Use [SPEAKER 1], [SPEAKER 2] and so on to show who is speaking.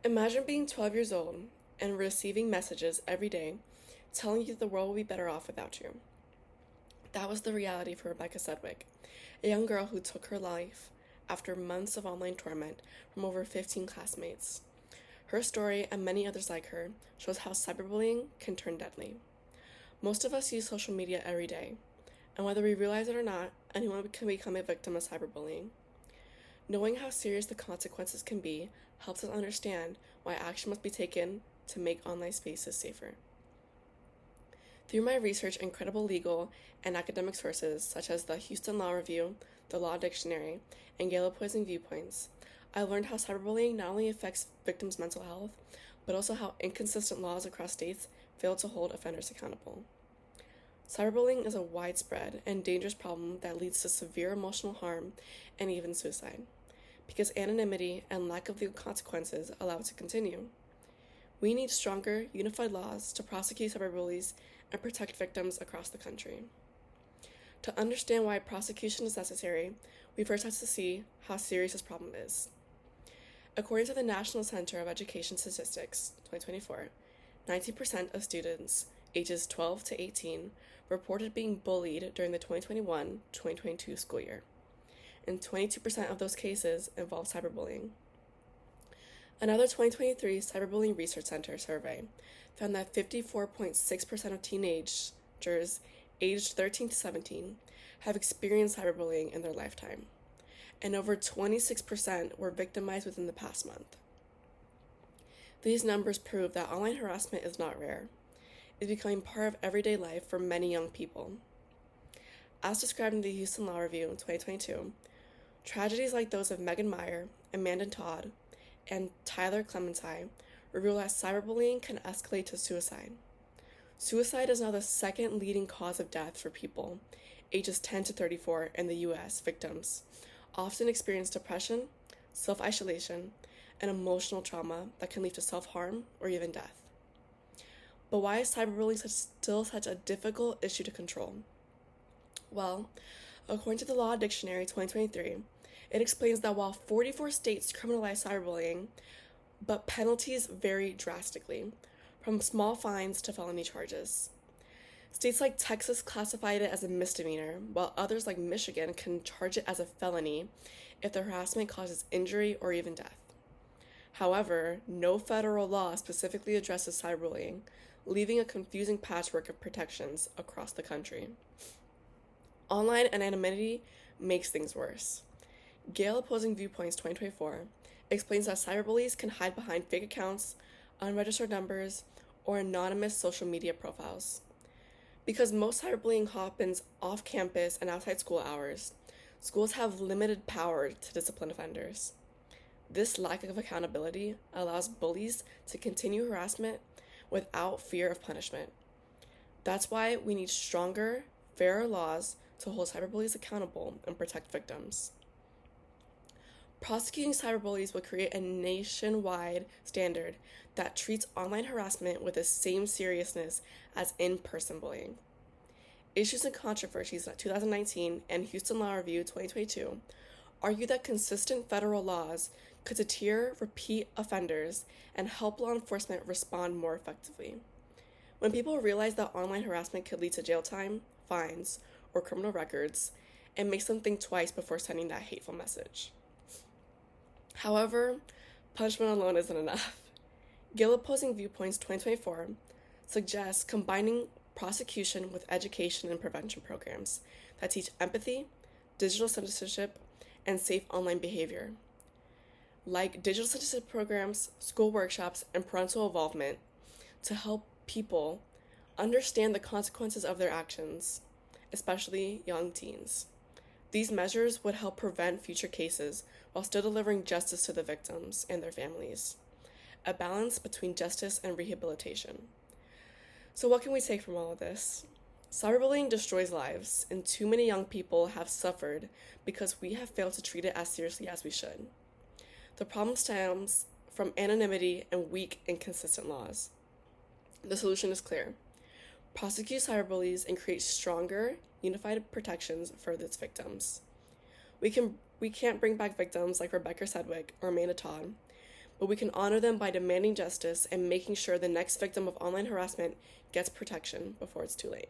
[SPEAKER 1] Imagine being 12 years old and receiving messages every day telling you that the world will be better off without you. That was the reality for Rebecca Sedgwick, a young girl who took her life after months of online torment from over 15 classmates. Her story, and many others like her, shows how cyberbullying can turn deadly. Most of us use social media every day, and whether we realize it or not, anyone can become a victim of cyberbullying. Knowing how serious the consequences can be helps us understand why action must be taken to make online spaces safer. Through my research in credible legal and academic sources such as the Houston Law Review, the Law Dictionary, and Gale Opposing Viewpoints, I learned how cyberbullying not only affects victims' mental health, but also how inconsistent laws across states fail to hold offenders accountable. Cyberbullying is a widespread and dangerous problem that leads to severe emotional harm and even suicide, because anonymity and lack of legal consequences allow it to continue. We need stronger, unified laws to prosecute cyberbullies and protect victims across the country. To understand why prosecution is necessary, we first have to see how serious this problem is. According to the National Center of Education Statistics, 2024, 90% of students ages 12 to 18 reported being bullied during the 2021-2022 school year, and 22% of those cases involved cyberbullying. Another 2023 Cyberbullying Research Center survey found that 54.6% of teenagers aged 13 to 17 have experienced cyberbullying in their lifetime, and over 26% were victimized within the past month. These numbers prove that online harassment is not rare. It's becoming part of everyday life for many young people. As described in the Houston Law Review in 2022, tragedies like those of Megan Meyer, Amanda Todd, and Tyler Clementine reveal that cyberbullying can escalate to suicide. Suicide is now the second leading cause of death for people ages 10 to 34 in the U.S. Victims often experience depression, self-isolation, and emotional trauma that can lead to self-harm or even death. But why is cyberbullying still such a difficult issue to control? Well, according to the Law Dictionary 2023, it explains that while 44 states criminalize cyberbullying, but penalties vary drastically, from small fines to felony charges. States like Texas classified it as a misdemeanor, while others like Michigan can charge it as a felony if the harassment causes injury or even death. However, no federal law specifically addresses cyberbullying, leaving a confusing patchwork of protections across the country. Online anonymity makes things worse. Gale Opposing Viewpoints 2024 explains that cyberbullies can hide behind fake accounts, unregistered numbers, or anonymous social media profiles. Because most cyberbullying happens off campus and outside school hours, schools have limited power to discipline offenders. This lack of accountability allows bullies to continue harassment without fear of punishment. That's why we need stronger, fairer laws to hold cyberbullies accountable and protect victims. Prosecuting cyberbullies would create a nationwide standard that treats online harassment with the same seriousness as in-person bullying. Issues and Controversies 2019 and Houston Law Review 2022 argue that consistent federal laws could deter repeat offenders and help law enforcement respond more effectively. When people realize that online harassment could lead to jail time, fines, or criminal records, it makes them think twice before sending that hateful message. However, punishment alone isn't enough. Gale Opposing Viewpoints 2024 suggests combining prosecution with education and prevention programs that teach empathy, digital citizenship, and safe online behavior. Like digital citizenship programs, school workshops, and parental involvement to help people understand the consequences of their actions, especially young teens. These measures would help prevent future cases while still delivering justice to the victims and their families. A balance between justice and rehabilitation. So what can we take from all of this? Cyberbullying destroys lives, and too many young people have suffered because we have failed to treat it as seriously as we should. The problem stems from anonymity and weak, inconsistent laws. The solution is clear. Prosecute cyberbullies and create stronger, unified protections for its victims. We can't bring back victims like Rebecca Sedgwick or Amanda Todd, but we can honor them by demanding justice and making sure the next victim of online harassment gets protection before it's too late.